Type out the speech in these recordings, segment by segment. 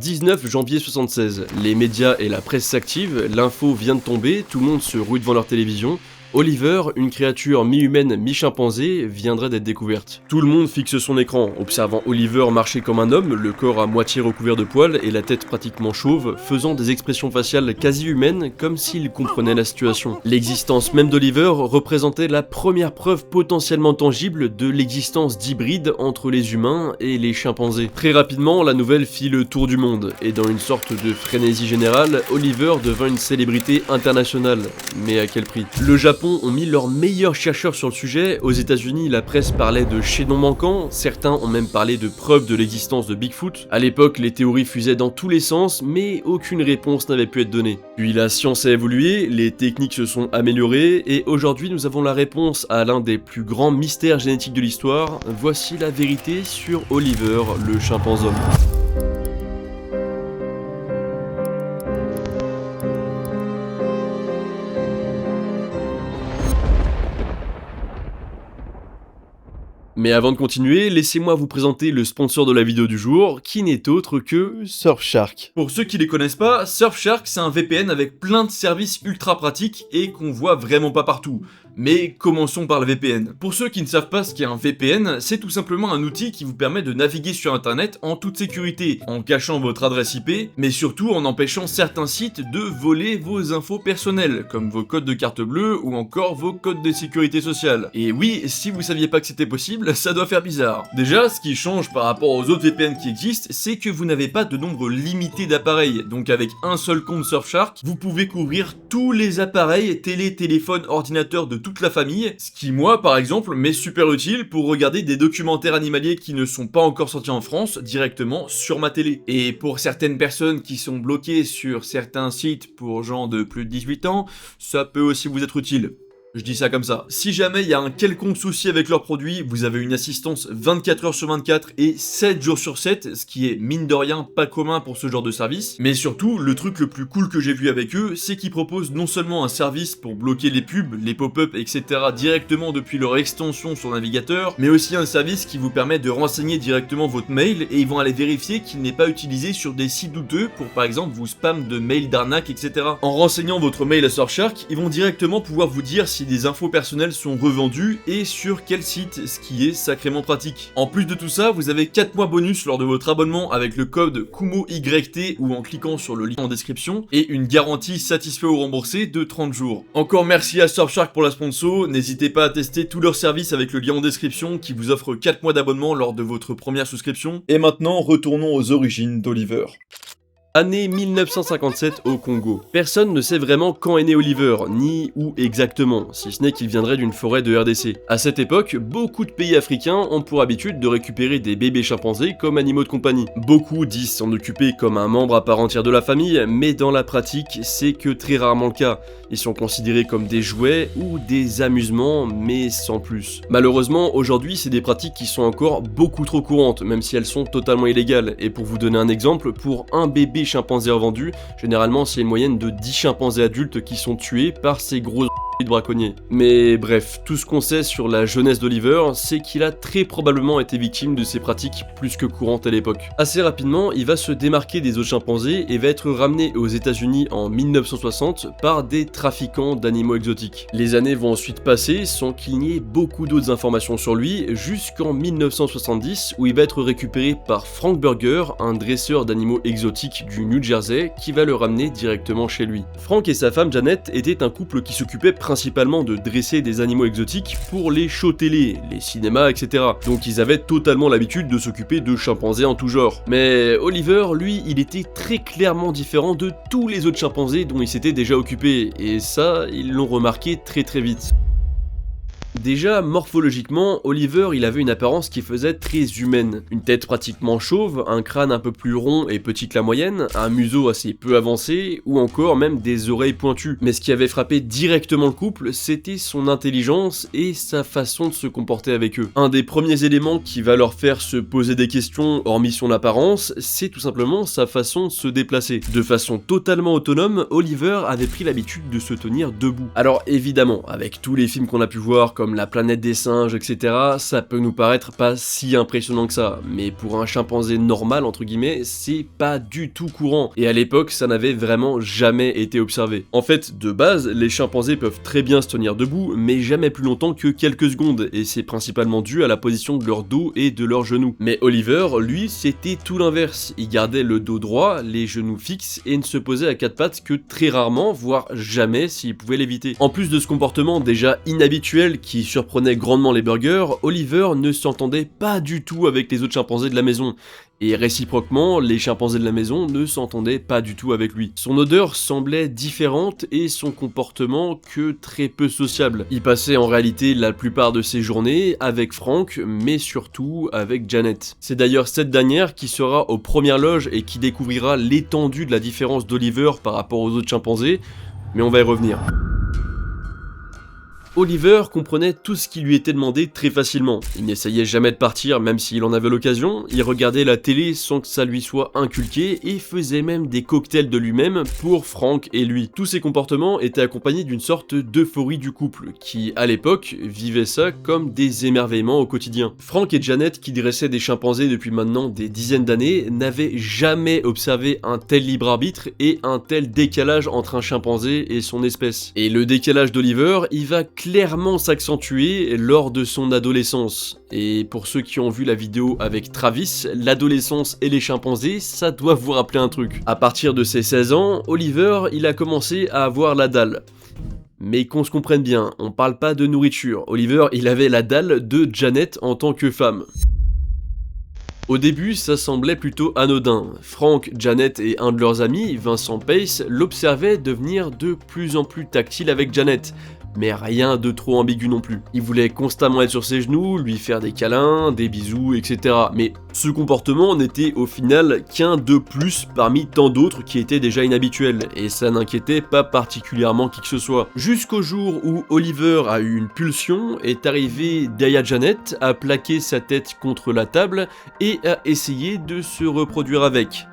19 janvier 76, les médias et la presse s'activent, l'info vient de tomber, tout le monde se rue devant leur télévision. Oliver, une créature mi-humaine, mi-chimpanzé, viendrait d'être découverte. Tout le monde fixe son écran, observant Oliver marcher comme un homme, le corps à moitié recouvert de poils et la tête pratiquement chauve, faisant des expressions faciales quasi humaines, comme s'il comprenait la situation. L'existence même d'Oliver représentait la première preuve potentiellement tangible de l'existence d'hybrides entre les humains et les chimpanzés. Très rapidement, la nouvelle fit le tour du monde, et dans une sorte de frénésie générale, Oliver devint une célébrité internationale. Mais à quel prix? Le Japon ont mis leurs meilleurs chercheurs sur le sujet, aux États-Unis la presse parlait de chaînons manquants, certains ont même parlé de preuves de l'existence de Bigfoot. À l'époque, les théories fusaient dans tous les sens, mais aucune réponse n'avait pu être donnée. Puis la science a évolué, les techniques se sont améliorées, et aujourd'hui nous avons la réponse à l'un des plus grands mystères génétiques de l'histoire. Voici la vérité sur Oliver, le chimpanzé. Mais avant de continuer, laissez-moi vous présenter le sponsor de la vidéo du jour, qui n'est autre que Surfshark. Pour ceux qui les connaissent pas, Surfshark c'est un VPN avec plein de services ultra pratiques et qu'on voit vraiment pas partout. Mais commençons par le VPN. Pour ceux qui ne savent pas ce qu'est un VPN, c'est tout simplement un outil qui vous permet de naviguer sur internet en toute sécurité, en cachant votre adresse IP, mais surtout en empêchant certains sites de voler vos infos personnelles, comme vos codes de carte bleue ou encore vos codes de sécurité sociale. Et oui, si vous saviez pas que c'était possible, ça doit faire bizarre. Déjà, ce qui change par rapport aux autres VPN qui existent, c'est que vous n'avez pas de nombre limité d'appareils, donc avec un seul compte Surfshark, vous pouvez couvrir tous les appareils, télé, téléphone, ordinateur de toute la famille, ce qui moi par exemple m'est super utile pour regarder des documentaires animaliers qui ne sont pas encore sortis en France directement sur ma télé. Et pour certaines personnes qui sont bloquées sur certains sites pour gens de plus de 18 ans, ça peut aussi vous être utile. Je dis ça comme ça. Si jamais il y a un quelconque souci avec leurs produits, vous avez une assistance 24 heures sur 24 et 7 jours sur 7, ce qui est mine de rien pas commun pour ce genre de service. Mais surtout, le truc le plus cool que j'ai vu avec eux, c'est qu'ils proposent non seulement un service pour bloquer les pubs, les pop-up, etc. directement depuis leur extension sur navigateur, mais aussi un service qui vous permet de renseigner directement votre mail et ils vont aller vérifier qu'il n'est pas utilisé sur des sites douteux pour par exemple vous spam de mails d'arnaque, etc. En renseignant votre mail à Surfshark, ils vont directement pouvoir vous dire si des infos personnelles sont revendues et sur quel site, ce qui est sacrément pratique. En plus de tout ça, vous avez 4 mois bonus lors de votre abonnement avec le code KUMOYT ou en cliquant sur le lien en description et une garantie satisfait ou remboursé de 30 jours. Encore merci à Surfshark pour la sponsor, n'hésitez pas à tester tous leurs services avec le lien en description qui vous offre 4 mois d'abonnement lors de votre première souscription. Et maintenant, retournons aux origines d'Oliver. Année 1957 au Congo. Personne ne sait vraiment quand est né Oliver, ni où exactement, si ce n'est qu'il viendrait d'une forêt de RDC. À cette époque, beaucoup de pays africains ont pour habitude de récupérer des bébés chimpanzés comme animaux de compagnie. Beaucoup disent s'en occuper comme un membre à part entière de la famille, mais dans la pratique, c'est que très rarement le cas. Ils sont considérés comme des jouets ou des amusements, mais sans plus. Malheureusement, aujourd'hui, c'est des pratiques qui sont encore beaucoup trop courantes, même si elles sont totalement illégales. Et pour vous donner un exemple, pour un bébé chimpanzés revendus, généralement c'est une moyenne de 10 chimpanzés adultes qui sont tués par ces gros de braconniers. Mais bref, tout ce qu'on sait sur la jeunesse d'Oliver, c'est qu'il a très probablement été victime de ces pratiques plus que courantes à l'époque. Assez rapidement, il va se démarquer des autres chimpanzés et va être ramené aux États-Unis en 1960 par des trafiquants d'animaux exotiques. Les années vont ensuite passer sans qu'il n'y ait beaucoup d'autres informations sur lui, jusqu'en 1970 où il va être récupéré par Frank Burger, un dresseur d'animaux exotiques du New Jersey, qui va le ramener directement chez lui. Frank et sa femme Janet étaient un couple qui s'occupait principalement de dresser des animaux exotiques pour les shows télé, les cinémas, etc. Donc ils avaient totalement l'habitude de s'occuper de chimpanzés en tout genre. Mais Oliver, lui, il était très clairement différent de tous les autres chimpanzés dont il s'était déjà occupé, et ça, ils l'ont remarqué très vite. Déjà, morphologiquement, Oliver il avait une apparence qui faisait très humaine. Une tête pratiquement chauve, un crâne un peu plus rond et petit que la moyenne, un museau assez peu avancé, ou encore même des oreilles pointues. Mais ce qui avait frappé directement le couple, c'était son intelligence et sa façon de se comporter avec eux. Un des premiers éléments qui va leur faire se poser des questions, hormis son apparence, c'est tout simplement sa façon de se déplacer. De façon totalement autonome, Oliver avait pris l'habitude de se tenir debout. Alors évidemment, avec tous les films qu'on a pu voir, comme comme la planète des singes, etc., ça peut nous paraître pas si impressionnant que ça, mais pour un chimpanzé normal, entre guillemets, c'est pas du tout courant, et à l'époque, ça n'avait vraiment jamais été observé. En fait, de base, les chimpanzés peuvent très bien se tenir debout, mais jamais plus longtemps que quelques secondes, et c'est principalement dû à la position de leur dos et de leurs genoux. Mais Oliver, lui, c'était tout l'inverse. Il gardait le dos droit, les genoux fixes, et ne se posait à quatre pattes que très rarement, voire jamais s'il pouvait l'éviter. En plus de ce comportement déjà inhabituel qui surprenait grandement les burgers, Oliver ne s'entendait pas du tout avec les autres chimpanzés de la maison. Et réciproquement, les chimpanzés de la maison ne s'entendaient pas du tout avec lui. Son odeur semblait différente et son comportement que très peu sociable. Il passait en réalité la plupart de ses journées avec Frank, mais surtout avec Janet. C'est d'ailleurs cette dernière qui sera aux premières loges et qui découvrira l'étendue de la différence d'Oliver par rapport aux autres chimpanzés, mais on va y revenir. Oliver comprenait tout ce qui lui était demandé très facilement. Il n'essayait jamais de partir même s'il en avait l'occasion, il regardait la télé sans que ça lui soit inculqué et faisait même des cocktails de lui-même pour Frank et lui. Tous ces comportements étaient accompagnés d'une sorte d'euphorie du couple, qui à l'époque vivait ça comme des émerveillements au quotidien. Frank et Janet, qui dressaient des chimpanzés depuis maintenant des dizaines d'années, n'avaient jamais observé un tel libre arbitre et un tel décalage entre un chimpanzé et son espèce. Et le décalage d'Oliver, il va clairement s'accentuer lors de son adolescence. Et pour ceux qui ont vu la vidéo avec Travis, l'adolescence et les chimpanzés, ça doit vous rappeler un truc. À partir de ses 16 ans, Oliver, il a commencé à avoir la dalle. Mais qu'on se comprenne bien, on parle pas de nourriture. Oliver, il avait la dalle de Janet en tant que femme. Au début, ça semblait plutôt anodin. Frank, Janet et un de leurs amis, Vincent Pace, l'observaient devenir de plus en plus tactile avec Janet. Mais rien de trop ambigu non plus. Il voulait constamment être sur ses genoux, lui faire des câlins, des bisous, etc. Mais ce comportement n'était au final qu'un de plus parmi tant d'autres qui étaient déjà inhabituels, et ça n'inquiétait pas particulièrement qui que ce soit. Jusqu'au jour où Oliver a eu une pulsion, est arrivé derrière Janet, a plaqué sa tête contre la table et a essayé de se reproduire avec.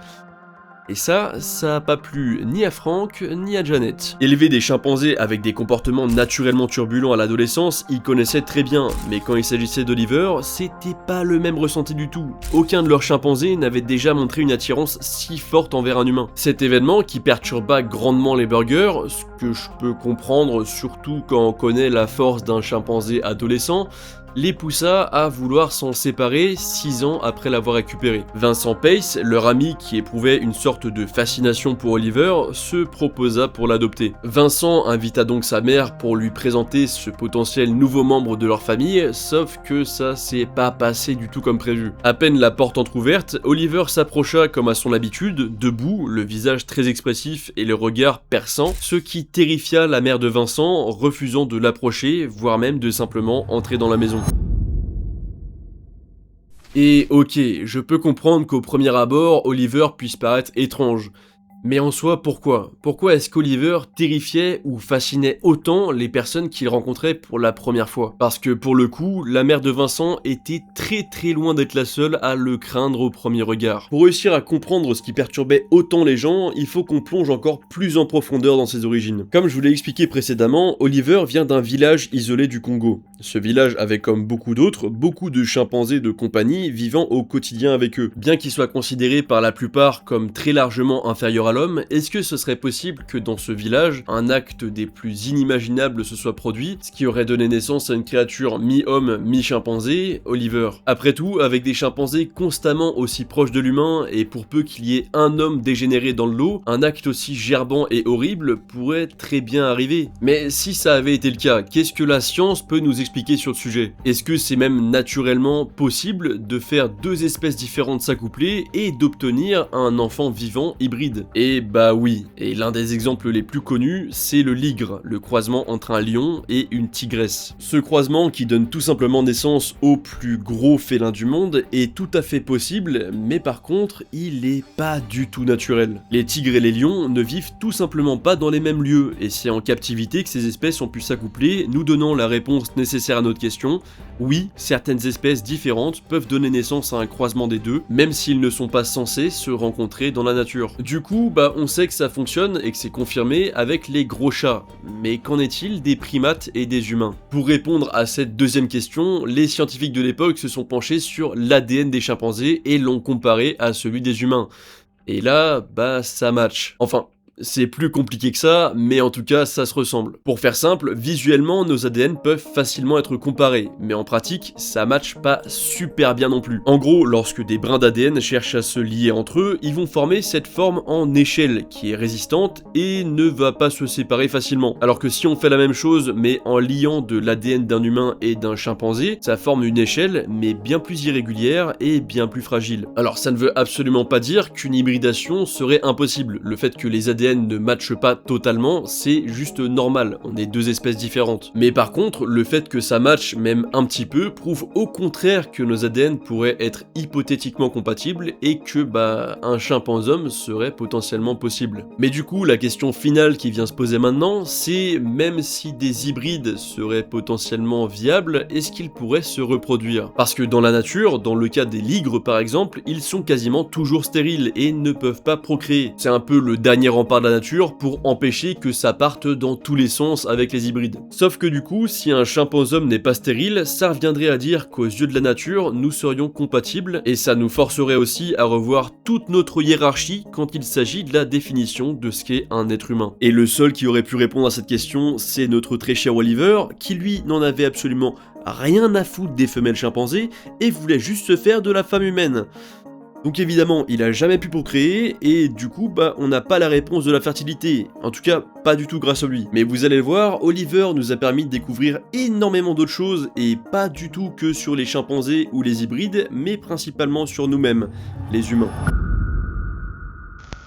Et ça a pas plu ni à Frank ni à Janet. Élever des chimpanzés avec des comportements naturellement turbulents à l'adolescence, ils connaissaient très bien, mais quand il s'agissait d'Oliver, c'était pas le même ressenti du tout. Aucun de leurs chimpanzés n'avait déjà montré une attirance si forte envers un humain. Cet événement qui perturba grandement les burgers, ce que je peux comprendre surtout quand on connaît la force d'un chimpanzé adolescent, les poussa à vouloir s'en séparer 6 ans après l'avoir récupéré. Vincent Pace, leur ami qui éprouvait une sorte de fascination pour Oliver, se proposa pour l'adopter. Vincent invita donc sa mère pour lui présenter ce potentiel nouveau membre de leur famille, sauf que ça s'est pas passé du tout comme prévu. À peine la porte entrouverte, Oliver s'approcha comme à son habitude, debout, le visage très expressif et le regard perçant, ce qui terrifia la mère de Vincent, refusant de l'approcher, voire même de simplement entrer dans la maison. Et ok, je peux comprendre qu'au premier abord, Oliver puisse paraître étrange. Mais en soi, pourquoi ? Pourquoi est-ce qu'Oliver terrifiait ou fascinait autant les personnes qu'il rencontrait pour la première fois ? Parce que pour le coup, la mère de Vincent était très loin d'être la seule à le craindre au premier regard. Pour réussir à comprendre ce qui perturbait autant les gens, il faut qu'on plonge encore plus en profondeur dans ses origines. Comme je vous l'ai expliqué précédemment, Oliver vient d'un village isolé du Congo. Ce village avait comme beaucoup d'autres, beaucoup de chimpanzés de compagnie vivant au quotidien avec eux. Bien qu'il soit considéré par la plupart comme très largement inférieur à l'homme, est-ce que ce serait possible que dans ce village, un acte des plus inimaginables se soit produit, ce qui aurait donné naissance à une créature mi-homme, mi-chimpanzé, Oliver? Après tout, avec des chimpanzés constamment aussi proches de l'humain, et pour peu qu'il y ait un homme dégénéré dans le lot, un acte aussi gerbant et horrible pourrait très bien arriver. Mais si ça avait été le cas, qu'est-ce que la science peut nous expliquer sur le sujet? Est-ce que c'est même naturellement possible de faire deux espèces différentes s'accoupler et d'obtenir un enfant vivant hybride? Et bah oui, et l'un des exemples les plus connus, c'est le ligre, le croisement entre un lion et une tigresse. Ce croisement qui donne tout simplement naissance au plus gros félin du monde est tout à fait possible, mais par contre, il est pas du tout naturel. Les tigres et les lions ne vivent tout simplement pas dans les mêmes lieux, et c'est en captivité que ces espèces ont pu s'accoupler, nous donnant la réponse nécessaire à notre question. Oui, certaines espèces différentes peuvent donner naissance à un croisement des deux, même s'ils ne sont pas censés se rencontrer dans la nature. Du coup, coup, on sait que ça fonctionne et que c'est confirmé avec les gros chats. Mais qu'en est-il des primates et des humains? Pour répondre à cette deuxième question, les scientifiques de l'époque se sont penchés sur l'ADN des chimpanzés et l'ont comparé à celui des humains. Et là, ça match. Enfin, c'est plus compliqué que ça, mais en tout cas, ça se ressemble. Pour faire simple, visuellement, nos ADN peuvent facilement être comparés, mais en pratique, ça matche pas super bien non plus. En gros, lorsque des brins d'ADN cherchent à se lier entre eux, ils vont former cette forme en échelle, qui est résistante et ne va pas se séparer facilement. Alors que si on fait la même chose, mais en liant de l'ADN d'un humain et d'un chimpanzé, ça forme une échelle, mais bien plus irrégulière et bien plus fragile. Alors ça ne veut absolument pas dire qu'une hybridation serait impossible. Le fait que les ADN ne matchent pas totalement, c'est juste normal, on est deux espèces différentes. Mais par contre, le fait que ça matche même un petit peu prouve au contraire que nos ADN pourraient être hypothétiquement compatibles et que un chimpanzé serait potentiellement possible. Mais du coup, la question finale qui vient se poser maintenant, c'est même si des hybrides seraient potentiellement viables, est-ce qu'ils pourraient se reproduire? Parce que dans la nature, dans le cas des ligres par exemple, ils sont quasiment toujours stériles et ne peuvent pas procréer. C'est un peu le dernier rempart de la nature pour empêcher que ça parte dans tous les sens avec les hybrides. Sauf que du coup, si un chimpanzé n'est pas stérile, ça reviendrait à dire qu'aux yeux de la nature, nous serions compatibles et ça nous forcerait aussi à revoir toute notre hiérarchie quand il s'agit de la définition de ce qu'est un être humain. Et le seul qui aurait pu répondre à cette question, c'est notre très cher Oliver, qui lui n'en avait absolument rien à foutre des femelles chimpanzés et voulait juste se faire de la femme humaine. Donc évidemment, il a jamais pu procréer, et du coup, on n'a pas la réponse de la fertilité. En tout cas, pas du tout grâce à lui. Mais vous allez le voir, Oliver nous a permis de découvrir énormément d'autres choses, et pas du tout que sur les chimpanzés ou les hybrides, mais principalement sur nous-mêmes, les humains.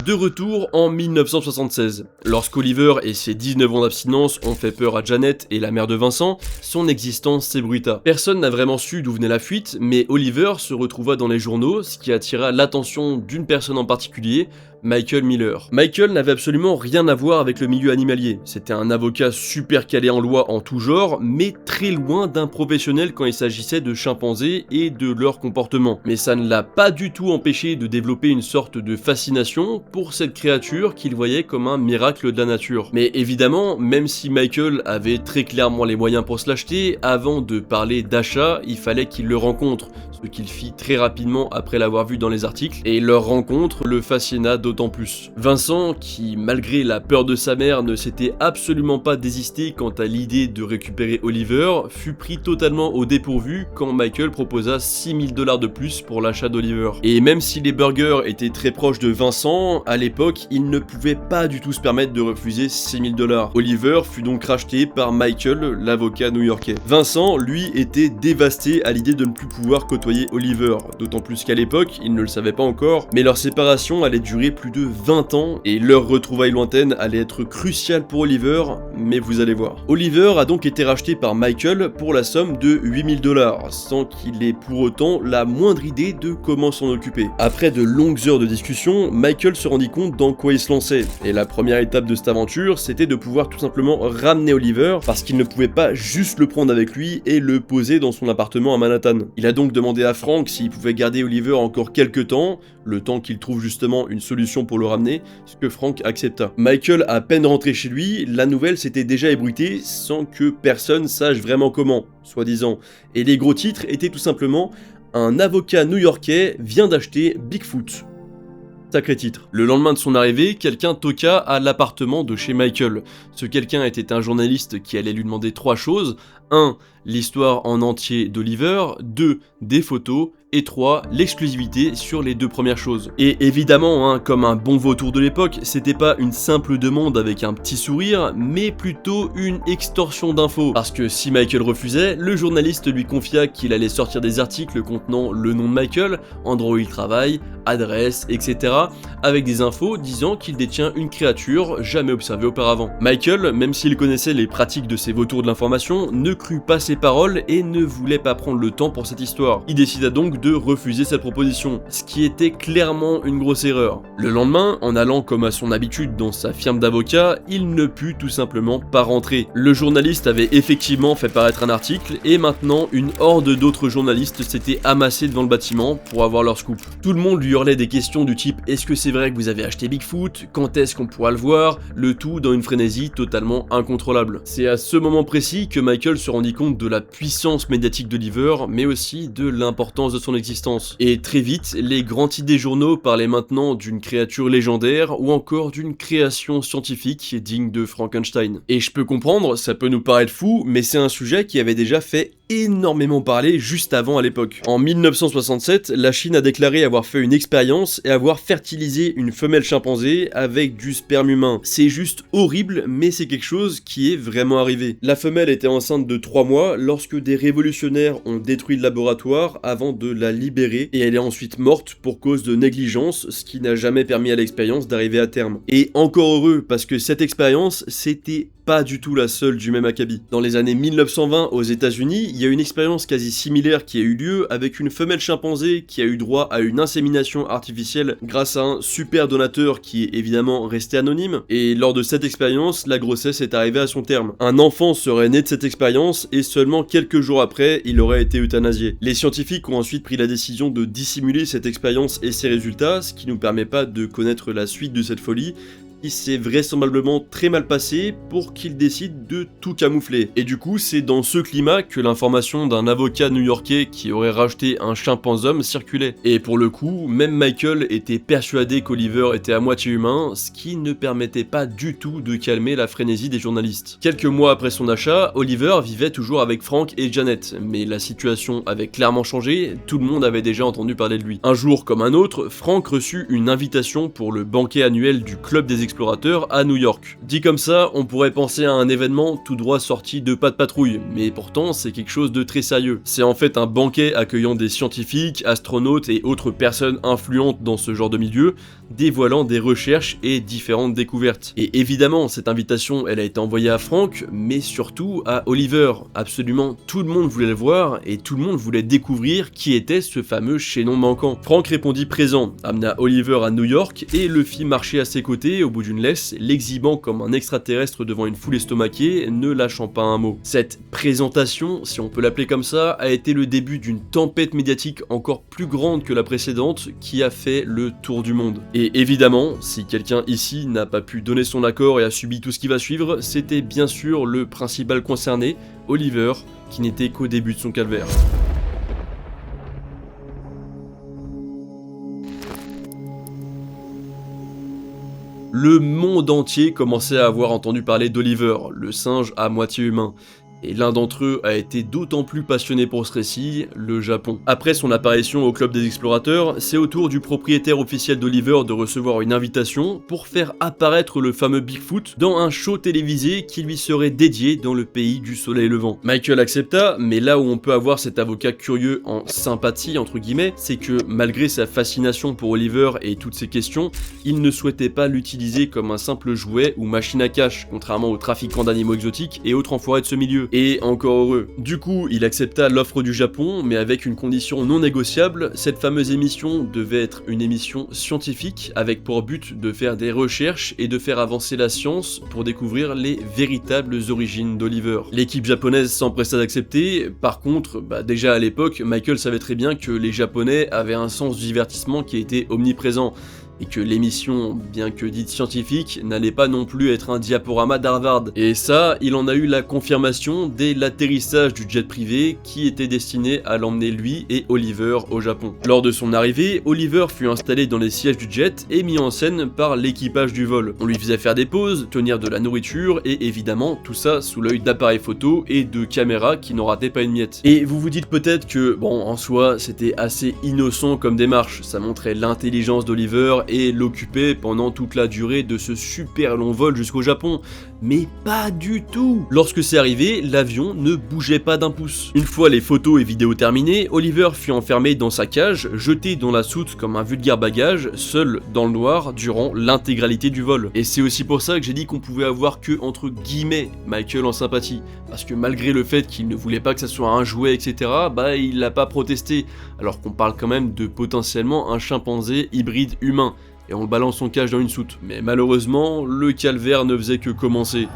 De retour en 1976. Lorsqu'Oliver et ses 19 ans d'abstinence ont fait peur à Janet et la mère de Vincent, son existence s'ébruita. Personne n'a vraiment su d'où venait la fuite, mais Oliver se retrouva dans les journaux, ce qui attira l'attention d'une personne en particulier, Michael Miller. Michael n'avait absolument rien à voir avec le milieu animalier. C'était un avocat super calé en loi en tout genre, mais très loin d'un professionnel quand il s'agissait de chimpanzés et de leur comportement. Mais ça ne l'a pas du tout empêché de développer une sorte de fascination pour cette créature qu'il voyait comme un miracle de la nature. Mais évidemment, même si Michael avait très clairement les moyens pour se l'acheter, avant de parler d'achat, il fallait qu'il le rencontre, ce qu'il fit très rapidement après l'avoir vu dans les articles, et leur rencontre le fascina d'autant plus. Vincent, qui malgré la peur de sa mère ne s'était absolument pas désisté quant à l'idée de récupérer Oliver, fut pris totalement au dépourvu quand Michael proposa 6000 $ de plus pour l'achat d'Oliver. Et même si les burgers étaient très proches de Vincent, à l'époque, il ne pouvait pas du tout se permettre de refuser 6000 $. Oliver fut donc racheté par Michael, l'avocat new-yorkais. Vincent, lui, était dévasté à l'idée de ne plus pouvoir côtoyer Oliver, d'autant plus qu'à l'époque, il ne le savait pas encore, mais leur séparation allait durer plus de 20 ans et leur retrouvaille lointaine allait être cruciale pour Oliver, mais vous allez voir. Oliver a donc été racheté par Michael pour la somme de 8000 $, sans qu'il ait pour autant la moindre idée de comment s'en occuper. Après de longues heures de discussion, Michael se rendit compte dans quoi il se lançait, et la première étape de cette aventure, c'était de pouvoir tout simplement ramener Oliver, parce qu'il ne pouvait pas juste le prendre avec lui et le poser dans son appartement à Manhattan. Il a donc demandé à Frank s'il pouvait garder Oliver encore quelques temps, le temps qu'il trouve justement une solution pour le ramener, ce que Frank accepta. Michael, à peine rentré chez lui, la nouvelle s'était déjà ébruitée sans que personne sache vraiment comment, soi-disant. Et les gros titres étaient tout simplement « Un avocat new-yorkais vient d'acheter Bigfoot ». Sacré titre. Le lendemain de son arrivée, quelqu'un toqua à l'appartement de chez Michael. Ce quelqu'un était un journaliste qui allait lui demander 3 choses. 1. L'histoire en entier d'Oliver. 2. Des photos. Et 3. L'exclusivité sur les 2 premières choses. Et évidemment, comme un bon vautour de l'époque, c'était pas une simple demande avec un petit sourire, mais plutôt une extorsion d'infos. Parce que si Michael refusait, le journaliste lui confia qu'il allait sortir des articles contenant le nom de Michael, endroit où il travaille, adresse, etc. avec des infos disant qu'il détient une créature jamais observée auparavant. Michael, même s'il connaissait les pratiques de ces vautours de l'information, ne crut pas ses paroles et ne voulait pas prendre le temps pour cette histoire. Il décida donc de refuser cette proposition, ce qui était clairement une grosse erreur. Le lendemain, en allant comme à son habitude dans sa firme d'avocat, il ne put tout simplement pas rentrer. Le journaliste avait effectivement fait paraître un article et maintenant une horde d'autres journalistes s'était amassée devant le bâtiment pour avoir leur scoop. Tout le monde lui hurlait des questions du type « Est-ce que c'est vrai que vous avez acheté Bigfoot ? Quand est-ce qu'on pourra le voir ?» Le tout dans une frénésie totalement incontrôlable. C'est à ce moment précis que Michael se rendit compte de la puissance médiatique d'Oliver, mais aussi de l'importance de son existence. Et très vite, les grands titres des journaux parlaient maintenant d'une créature légendaire ou encore d'une création scientifique digne de Frankenstein. Et je peux comprendre, ça peut nous paraître fou, mais c'est un sujet qui avait déjà fait énormément parler juste avant à l'époque. En 1967, la Chine a déclaré avoir fait une expérience et avoir fertilisé une femelle chimpanzé avec du sperme humain. C'est juste horrible, mais c'est quelque chose qui est vraiment arrivé. La femelle était enceinte de 3 mois lorsque des révolutionnaires ont détruit le laboratoire avant de la libérer et elle est ensuite morte pour cause de négligence, ce qui n'a jamais permis à l'expérience d'arriver à terme. Et encore heureux, parce que cette expérience, c'était pas du tout la seule du même acabit. Dans les années 1920 aux États-Unis, il y a une expérience quasi similaire qui a eu lieu avec une femelle chimpanzé qui a eu droit à une insémination artificielle grâce à un super donateur qui est évidemment resté anonyme. Et lors de cette expérience, la grossesse est arrivée à son terme. Un enfant serait né de cette expérience et seulement quelques jours après, il aurait été euthanasié. Les scientifiques ont ensuite pris la décision de dissimuler cette expérience et ses résultats, ce qui nous permet pas de connaître la suite de cette folie, qui s'est vraisemblablement très mal passé pour qu'il décide de tout camoufler. Et du coup, c'est dans ce climat que l'information d'un avocat new-yorkais qui aurait racheté un chimpanzé circulait. Et pour le coup, même Michael était persuadé qu'Oliver était à moitié humain, ce qui ne permettait pas du tout de calmer la frénésie des journalistes. Quelques mois après son achat, Oliver vivait toujours avec Frank et Janet, mais la situation avait clairement changé, tout le monde avait déjà entendu parler de lui. Un jour comme un autre, Frank reçut une invitation pour le banquet annuel du Club des explorateurs à New York. Dit comme ça, on pourrait penser à un événement tout droit sorti de Pas de patrouille, mais pourtant c'est quelque chose de très sérieux. C'est en fait un banquet accueillant des scientifiques, astronautes et autres personnes influentes dans ce genre de milieu, dévoilant des recherches et différentes découvertes. Et évidemment, cette invitation, elle a été envoyée à Frank, mais surtout à Oliver. Absolument tout le monde voulait le voir et tout le monde voulait découvrir qui était ce fameux chaînon manquant. Frank répondit présent, amena Oliver à New York et le fit marcher à ses côtés au bout d'une laisse, l'exhibant comme un extraterrestre devant une foule estomaquée, ne lâchant pas un mot. Cette présentation, si on peut l'appeler comme ça, a été le début d'une tempête médiatique encore plus grande que la précédente qui a fait le tour du monde. Et évidemment, si quelqu'un ici n'a pas pu donner son accord et a subi tout ce qui va suivre, c'était bien sûr le principal concerné, Oliver, qui n'était qu'au début de son calvaire. Le monde entier commençait à avoir entendu parler d'Oliver, le singe à moitié humain. Et l'un d'entre eux a été d'autant plus passionné pour ce récit, le Japon. Après son apparition au Club des explorateurs, c'est au tour du propriétaire officiel d'Oliver de recevoir une invitation pour faire apparaître le fameux Bigfoot dans un show télévisé qui lui serait dédié dans le pays du soleil levant. Michael accepta, mais là où on peut avoir cet avocat curieux en sympathie entre guillemets, c'est que malgré sa fascination pour Oliver et toutes ses questions, il ne souhaitait pas l'utiliser comme un simple jouet ou machine à cash, contrairement aux trafiquants d'animaux exotiques et autres enfoirés de ce milieu. Et encore heureux. Du coup, il accepta l'offre du Japon, mais avec une condition non négociable, cette fameuse émission devait être une émission scientifique, avec pour but de faire des recherches et de faire avancer la science pour découvrir les véritables origines d'Oliver. L'équipe japonaise s'empressa d'accepter, par contre, déjà à l'époque, Michael savait très bien que les Japonais avaient un sens du divertissement qui était omniprésent, et que l'émission, bien que dite scientifique, n'allait pas non plus être un diaporama d'Harvard. Et ça, il en a eu la confirmation dès l'atterrissage du jet privé qui était destiné à l'emmener lui et Oliver au Japon. Lors de son arrivée, Oliver fut installé dans les sièges du jet et mis en scène par l'équipage du vol. On lui faisait faire des pauses, tenir de la nourriture et évidemment tout ça sous l'œil d'appareils photo et de caméras qui n'en rataient pas une miette. Et vous vous dites peut-être que, bon, en soi, c'était assez innocent comme démarche, ça montrait l'intelligence d'Oliver et l'occuper pendant toute la durée de ce super long vol jusqu'au Japon. Mais pas du tout. Lorsque c'est arrivé, l'avion ne bougeait pas d'un pouce. Une fois les photos et vidéos terminées, Oliver fut enfermé dans sa cage, jeté dans la soute comme un vulgaire bagage, seul dans le noir durant l'intégralité du vol. Et c'est aussi pour ça que j'ai dit qu'on pouvait avoir que, entre guillemets, Michael en sympathie. Parce que malgré le fait qu'il ne voulait pas que ça soit un jouet, etc., bah il l'a pas protesté. Alors qu'on parle quand même de potentiellement un chimpanzé hybride humain. Et on le balance en cage dans une soute. Mais malheureusement, le calvaire ne faisait que commencer.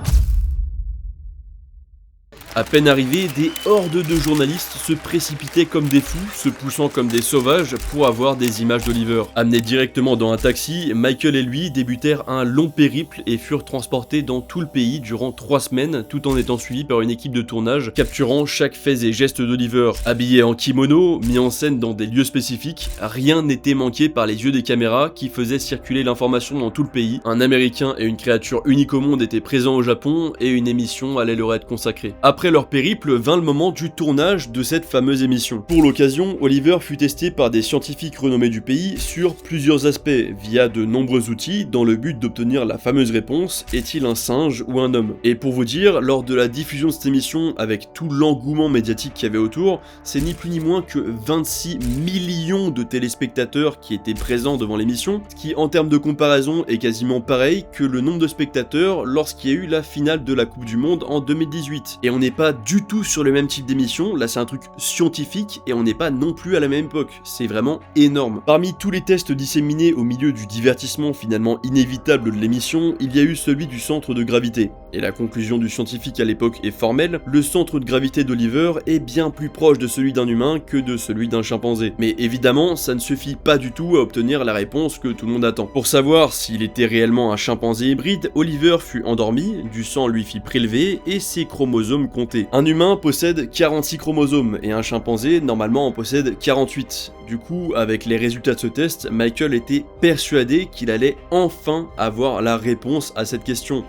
À peine arrivés, des hordes de journalistes se précipitaient comme des fous, se poussant comme des sauvages pour avoir des images d'Oliver. Amenés directement dans un taxi, Michael et lui débutèrent un long périple et furent transportés dans tout le pays durant 3 semaines, tout en étant suivis par une équipe de tournage, capturant chaque fait et geste d'Oliver. Habillé en kimono, mis en scène dans des lieux spécifiques, rien n'était manqué par les yeux des caméras qui faisaient circuler l'information dans tout le pays. Un Américain et une créature unique au monde étaient présents au Japon et une émission allait leur être consacrée. Après leur périple vint le moment du tournage de cette fameuse émission. Pour l'occasion, Oliver fut testé par des scientifiques renommés du pays sur plusieurs aspects, via de nombreux outils, dans le but d'obtenir la fameuse réponse « Est-il un singe ou un homme ?» Et pour vous dire, lors de la diffusion de cette émission, avec tout l'engouement médiatique qu'il y avait autour, c'est ni plus ni moins que 26 millions de téléspectateurs qui étaient présents devant l'émission, ce qui en termes de comparaison est quasiment pareil que le nombre de spectateurs lorsqu'il y a eu la finale de la Coupe du Monde en 2018. Et on n'est pas du tout sur le même type d'émission, là c'est un truc scientifique et on n'est pas non plus à la même époque, c'est vraiment énorme. Parmi tous les tests disséminés au milieu du divertissement finalement inévitable de l'émission, il y a eu celui du centre de gravité. Et la conclusion du scientifique à l'époque est formelle, le centre de gravité d'Oliver est bien plus proche de celui d'un humain que de celui d'un chimpanzé. Mais évidemment, ça ne suffit pas du tout à obtenir la réponse que tout le monde attend. Pour savoir s'il était réellement un chimpanzé hybride, Oliver fut endormi, du sang lui fit prélever et ses chromosomes comptés. Un humain possède 46 chromosomes et un chimpanzé normalement en possède 48. Du coup, avec les résultats de ce test, Michael était persuadé qu'il allait enfin avoir la réponse à cette question.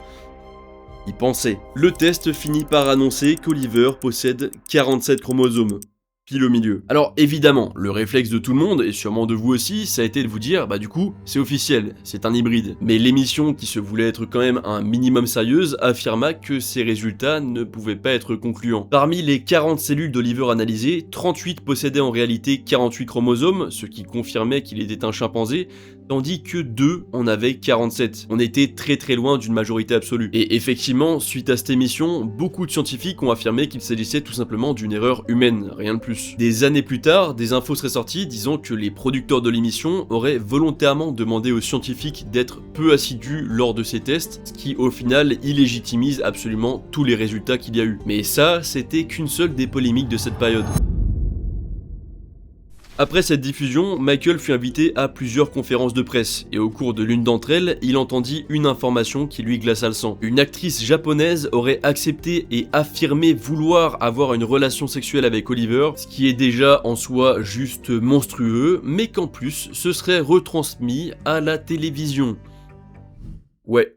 Il pensait. Le test finit par annoncer qu'Oliver possède 47 chromosomes. Pile au milieu. Alors évidemment, le réflexe de tout le monde, et sûrement de vous aussi, ça a été de vous dire, bah du coup, c'est officiel, c'est un hybride. Mais l'émission, qui se voulait être quand même un minimum sérieuse, affirma que ces résultats ne pouvaient pas être concluants. Parmi les 40 cellules d'Oliver analysées, 38 possédaient en réalité 48 chromosomes, ce qui confirmait qu'il était un chimpanzé, tandis que 2 en avaient 47. On était très loin d'une majorité absolue. Et effectivement, suite à cette émission, beaucoup de scientifiques ont affirmé qu'il s'agissait tout simplement d'une erreur humaine, rien de plus. Des années plus tard, des infos seraient sorties disant que les producteurs de l'émission auraient volontairement demandé aux scientifiques d'être peu assidus lors de ces tests, ce qui au final illégitimise absolument tous les résultats qu'il y a eu. Mais ça, c'était qu'une seule des polémiques de cette période. Après cette diffusion, Michael fut invité à plusieurs conférences de presse, et au cours de l'une d'entre elles, il entendit une information qui lui glaça le sang. Une actrice japonaise aurait accepté et affirmé vouloir avoir une relation sexuelle avec Oliver, ce qui est déjà en soi juste monstrueux, mais qu'en plus, ce serait retransmis à la télévision. Ouais.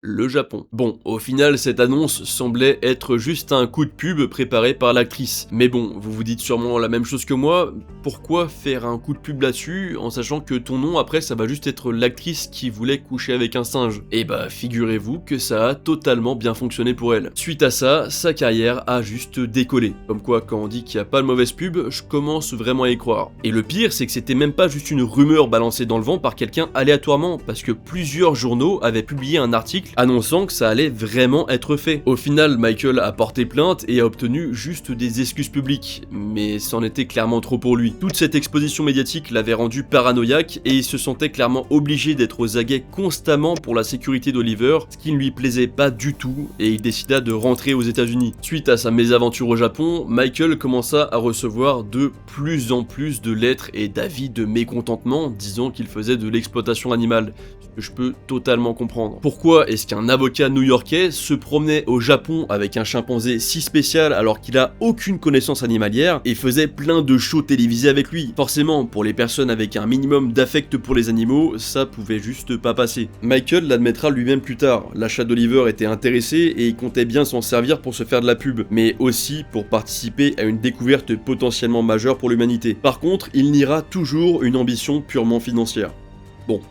Le Japon. Bon, au final, cette annonce semblait être juste un coup de pub préparé par l'actrice. Mais bon, vous vous dites sûrement la même chose que moi, pourquoi faire un coup de pub là-dessus, en sachant que ton nom, après, ça va juste être l'actrice qui voulait coucher avec un singe? Et bah, figurez-vous que ça a totalement bien fonctionné pour elle. Suite à ça, sa carrière a juste décollé. Comme quoi, quand on dit qu'il n'y a pas de mauvaise pub, je commence vraiment à y croire. Et le pire, c'est que c'était même pas juste une rumeur balancée dans le vent par quelqu'un aléatoirement, parce que plusieurs journaux avaient publié un article annonçant que ça allait vraiment être fait. Au final, Michael a porté plainte et a obtenu juste des excuses publiques, mais c'en était clairement trop pour lui. Toute cette exposition médiatique l'avait rendu paranoïaque et il se sentait clairement obligé d'être aux aguets constamment pour la sécurité d'Oliver, ce qui ne lui plaisait pas du tout, et il décida de rentrer aux États-Unis. Suite à sa mésaventure au Japon, Michael commença à recevoir de plus en plus de lettres et d'avis de mécontentement disant qu'il faisait de l'exploitation animale, ce que je peux totalement comprendre. Pourquoi est-ce qu'un avocat new-yorkais se promenait au Japon avec un chimpanzé si spécial alors qu'il a aucune connaissance animalière et faisait plein de shows télévisés avec lui? Forcément, pour les personnes avec un minimum d'affect pour les animaux, ça pouvait juste pas passer. Michael l'admettra lui-même plus tard, l'achat d'Oliver était intéressé et il comptait bien s'en servir pour se faire de la pub, mais aussi pour participer à une découverte potentiellement majeure pour l'humanité. Par contre, il niera toujours une ambition purement financière. Bon.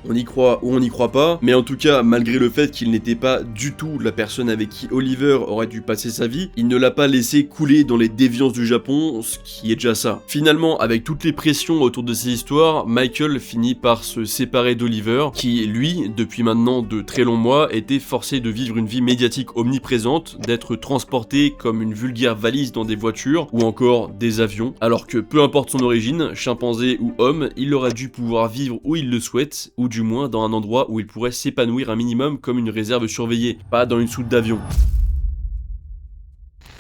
On y croit ou on n'y croit pas, mais en tout cas, malgré le fait qu'il n'était pas du tout la personne avec qui Oliver aurait dû passer sa vie, il ne l'a pas laissé couler dans les déviances du Japon, ce qui est déjà ça. Finalement, avec toutes les pressions autour de ces histoires, Michael finit par se séparer d'Oliver, qui, lui, depuis maintenant de très longs mois, était forcé de vivre une vie médiatique omniprésente, d'être transporté comme une vulgaire valise dans des voitures ou encore des avions, alors que peu importe son origine, chimpanzé ou homme, il aurait dû pouvoir vivre où il le souhaite, ou du moins dans un endroit où il pourrait s'épanouir un minimum comme une réserve surveillée, pas dans une soute d'avion.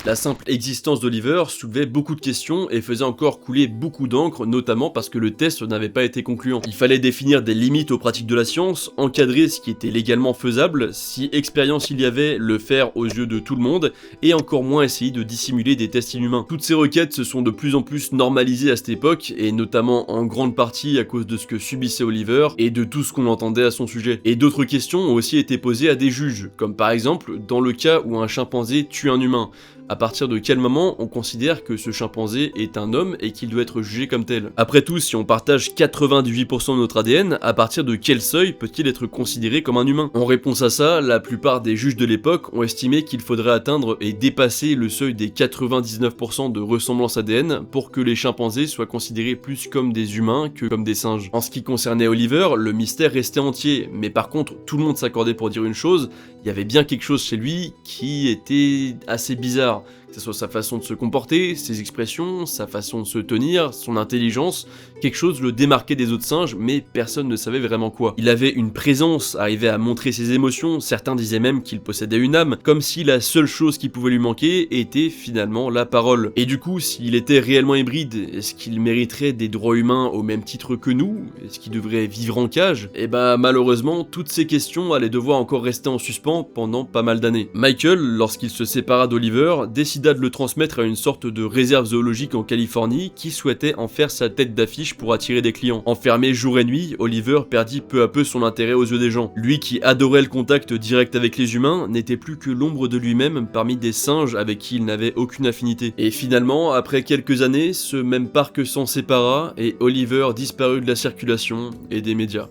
La simple existence d'Oliver soulevait beaucoup de questions et faisait encore couler beaucoup d'encre, notamment parce que le test n'avait pas été concluant. Il fallait définir des limites aux pratiques de la science, encadrer ce qui était légalement faisable, si expérience il y avait, le faire aux yeux de tout le monde, et encore moins essayer de dissimuler des tests inhumains. Toutes ces requêtes se sont de plus en plus normalisées à cette époque, et notamment en grande partie à cause de ce que subissait Oliver et de tout ce qu'on entendait à son sujet. Et d'autres questions ont aussi été posées à des juges, comme par exemple dans le cas où un chimpanzé tue un humain. À partir de quel moment on considère que ce chimpanzé est un homme et qu'il doit être jugé comme tel? Après tout, si on partage 98% de notre ADN, à partir de quel seuil peut-il être considéré comme un humain? En réponse à ça, la plupart des juges de l'époque ont estimé qu'il faudrait atteindre et dépasser le seuil des 99% de ressemblance ADN pour que les chimpanzés soient considérés plus comme des humains que comme des singes. En ce qui concernait Oliver, le mystère restait entier, mais par contre, tout le monde s'accordait pour dire une chose, il y avait bien quelque chose chez lui qui était assez bizarre. Que ce soit sa façon de se comporter, ses expressions, sa façon de se tenir, son intelligence, quelque chose le démarquait des autres singes, mais personne ne savait vraiment quoi. Il avait une présence, arrivait à montrer ses émotions, certains disaient même qu'il possédait une âme, comme si la seule chose qui pouvait lui manquer était finalement la parole. Et du coup, s'il était réellement hybride, est-ce qu'il mériterait des droits humains au même titre que nous? Est-ce qu'il devrait vivre en cage? Et bah malheureusement, toutes ces questions allaient devoir encore rester en suspens pendant pas mal d'années. Michael, lorsqu'il se sépara d'Oliver, décida de le transmettre à une sorte de réserve zoologique en Californie qui souhaitait en faire sa tête d'affiche pour attirer des clients. Enfermé jour et nuit, Oliver perdit peu à peu son intérêt aux yeux des gens. Lui qui adorait le contact direct avec les humains n'était plus que l'ombre de lui-même parmi des singes avec qui il n'avait aucune affinité. Et finalement, après quelques années, ce même parc s'en sépara et Oliver disparut de la circulation et des médias.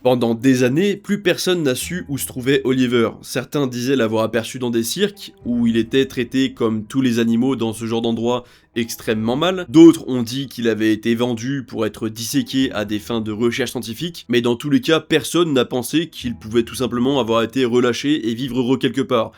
Pendant des années, plus personne n'a su où se trouvait Oliver. Certains disaient l'avoir aperçu dans des cirques, où il était traité comme tous les animaux dans ce genre d'endroit extrêmement mal. D'autres ont dit qu'il avait été vendu pour être disséqué à des fins de recherche scientifique, mais dans tous les cas, personne n'a pensé qu'il pouvait tout simplement avoir été relâché et vivre heureux quelque part.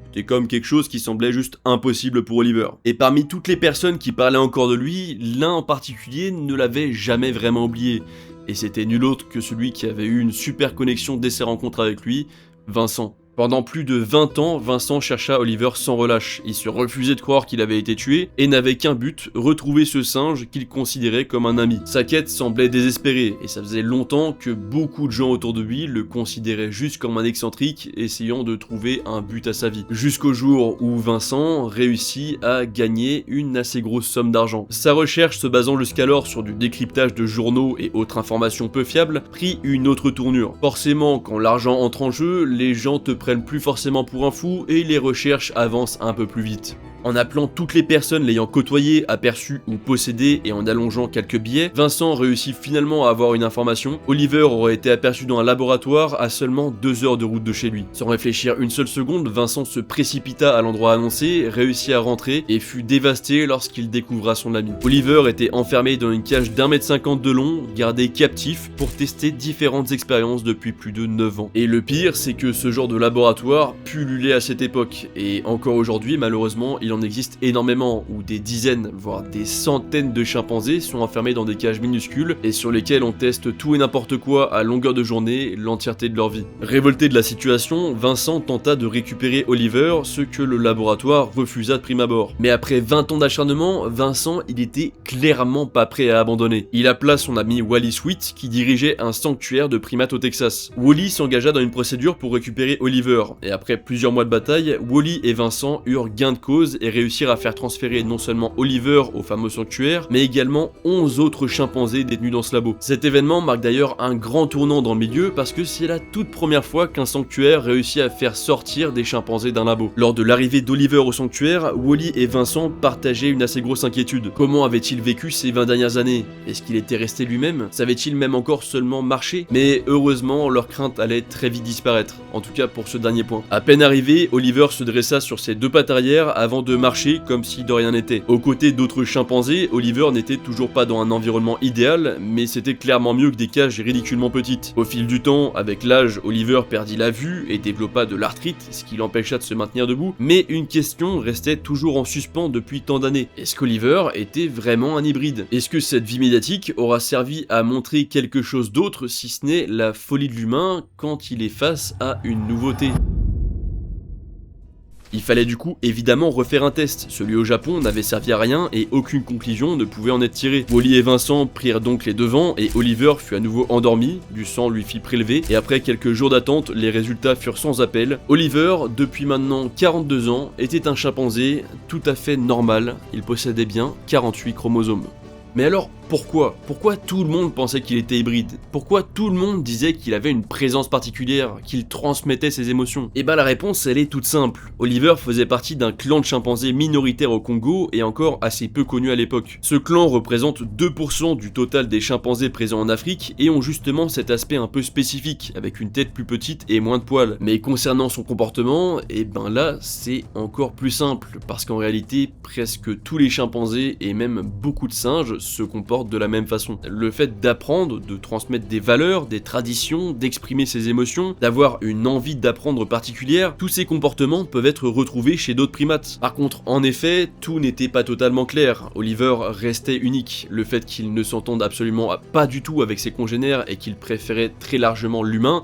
C'était comme quelque chose qui semblait juste impossible pour Oliver. Et parmi toutes les personnes qui parlaient encore de lui, l'un en particulier ne l'avait jamais vraiment oublié. Et c'était nul autre que celui qui avait eu une super connexion dès ses rencontres avec lui, Vincent. Pendant plus de 20 ans, Vincent chercha Oliver sans relâche. Il se refusait de croire qu'il avait été tué et n'avait qu'un but, retrouver ce singe qu'il considérait comme un ami. Sa quête semblait désespérée et ça faisait longtemps que beaucoup de gens autour de lui le considéraient juste comme un excentrique essayant de trouver un but à sa vie. Jusqu'au jour où Vincent réussit à gagner une assez grosse somme d'argent. Sa recherche, se basant jusqu'alors sur du décryptage de journaux et autres informations peu fiables, prit une autre tournure. Forcément, quand l'argent entre en jeu, les gens te prennent plus forcément pour un fou et les recherches avancent un peu plus vite. En appelant toutes les personnes l'ayant côtoyé, aperçu ou possédé et en allongeant quelques billets, Vincent réussit finalement à avoir une information. Oliver aurait été aperçu dans un laboratoire à seulement 2 heures de route de chez lui. Sans réfléchir une seule seconde, Vincent se précipita à l'endroit annoncé, réussit à rentrer et fut dévasté lorsqu'il découvra son ami. Oliver était enfermé dans une cage d'1,50 m de long, gardé captif pour tester différentes expériences depuis plus de 9 ans. Et le pire, c'est que ce genre de laboratoire pullulait à cette époque, et encore aujourd'hui, malheureusement, il en existe énormément, où des dizaines, voire des centaines de chimpanzés sont enfermés dans des cages minuscules et sur lesquelles on teste tout et n'importe quoi à longueur de journée, l'entièreté de leur vie. Révolté de la situation, Vincent tenta de récupérer Oliver, ce que le laboratoire refusa de prime abord. Mais après 20 ans d'acharnement, Vincent, il était clairement pas prêt à abandonner. Il appela son ami Wally Sweet, qui dirigeait un sanctuaire de primates au Texas. Wally s'engagea dans une procédure pour récupérer Oliver, et après plusieurs mois de bataille, Wally et Vincent eurent gain de cause et réussir à faire transférer non seulement Oliver au fameux sanctuaire, mais également 11 autres chimpanzés détenus dans ce labo. Cet événement marque d'ailleurs un grand tournant dans le milieu parce que c'est la toute première fois qu'un sanctuaire réussit à faire sortir des chimpanzés d'un labo. Lors de l'arrivée d'Oliver au sanctuaire, Wally et Vincent partageaient une assez grosse inquiétude. Comment avait-il vécu ces 20 dernières années? Est-ce qu'il était resté lui-même? Savait-il même encore seulement marcher? Mais heureusement, leur crainte allait très vite disparaître, en tout cas pour ce dernier point. À peine arrivé, Oliver se dressa sur ses deux pattes arrière avant de marcher comme si de rien n'était. Aux côtés d'autres chimpanzés, Oliver n'était toujours pas dans un environnement idéal, mais c'était clairement mieux que des cages ridiculement petites. Au fil du temps, avec l'âge, Oliver perdit la vue et développa de l'arthrite, ce qui l'empêcha de se maintenir debout, mais une question restait toujours en suspens depuis tant d'années. Est-ce qu'Oliver était vraiment un hybride? Est-ce que cette vie médiatique aura servi à montrer quelque chose d'autre si ce n'est la folie de l'humain quand il est face à une nouveauté? Il fallait du coup évidemment refaire un test. Celui au Japon n'avait servi à rien et aucune conclusion ne pouvait en être tirée. Wally et Vincent prirent donc les devants et Oliver fut à nouveau endormi, du sang lui fit prélever et après quelques jours d'attente, les résultats furent sans appel. Oliver, depuis maintenant 42 ans, était un chimpanzé tout à fait normal. Il possédait bien 48 chromosomes. Mais alors, pourquoi? Pourquoi tout le monde pensait qu'il était hybride? Pourquoi tout le monde disait qu'il avait une présence particulière, qu'il transmettait ses émotions? Et bah la réponse, elle est toute simple. Oliver faisait partie d'un clan de chimpanzés minoritaire au Congo et encore assez peu connu à l'époque. Ce clan représente 2% du total des chimpanzés présents en Afrique et ont justement cet aspect un peu spécifique, avec une tête plus petite et moins de poils. Mais concernant son comportement, et ben là, c'est encore plus simple, parce qu'en réalité, presque tous les chimpanzés et même beaucoup de singes se comportent de la même façon. Le fait d'apprendre, de transmettre des valeurs, des traditions, d'exprimer ses émotions, d'avoir une envie d'apprendre particulière, tous ces comportements peuvent être retrouvés chez d'autres primates. Par contre, en effet, tout n'était pas totalement clair. Oliver restait unique. Le fait qu'il ne s'entende absolument pas du tout avec ses congénères et qu'il préférait très largement l'humain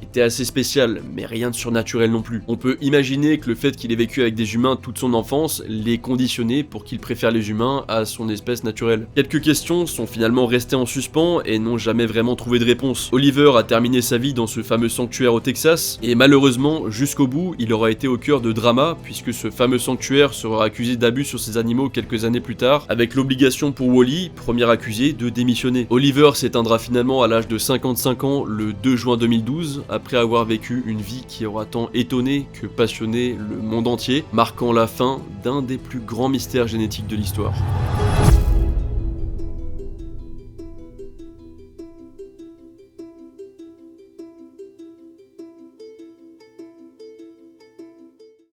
était assez spécial, mais rien de surnaturel non plus. On peut imaginer que le fait qu'il ait vécu avec des humains toute son enfance l'ait conditionné pour qu'il préfère les humains à son espèce naturelle. Quelques questions sont finalement restées en suspens et n'ont jamais vraiment trouvé de réponse. Oliver a terminé sa vie dans ce fameux sanctuaire au Texas, et malheureusement, jusqu'au bout, il aura été au cœur de drama, puisque ce fameux sanctuaire sera accusé d'abus sur ses animaux quelques années plus tard, avec l'obligation pour Wally, premier accusé, de démissionner. Oliver s'éteindra finalement à l'âge de 55 ans le 2 juin 2012, après avoir vécu une vie qui aura tant étonné que passionné le monde entier, marquant la fin d'un des plus grands mystères génétiques de l'histoire.